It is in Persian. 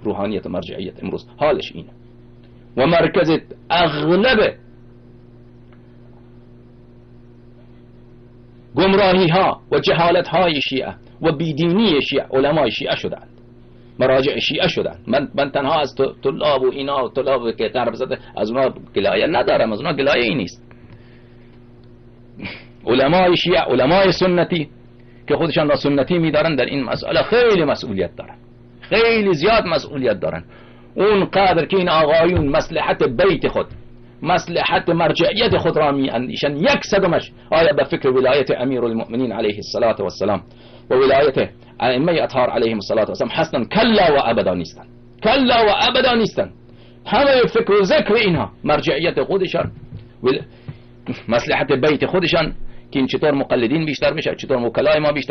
روحانیت و مرجعیت امروز حالش اینه و مرکز اغلب گمراهی ها و جهالت های شیعه و بیدینی شیعه علمای شیعه شدند، مراجع شیعه شدند. من تنها از طلاب و اینا و طلاب که غرب زده از اونا گلایه ندارم، از اونا گلایه ای نیست. علمای شیعه، علمای سنتی که خودشان را سنتی میدارن در این مسئله خیلی مسئولیت دارن، خیلی زیاد مسئولیت دارن. اون قدر که این آقایون مصلحت بیت خود، مصلحت مرجعیت خود را می اندیشن، 100 آیا به فکر ولایت امیرالمؤمنین علیه الصلاة و السلام و ولایت ائمه اطهار علیهم الصلاة و السلام هستن؟ کلا و ابدا نیستن، کلا و ابدا نیستن. همه فکر و ذکر اینها مرجعیت خودشان، مصلحت بیت خودشان، که این چطور مقلدین بیشتر میشه، چطور وکلای ما بیشتر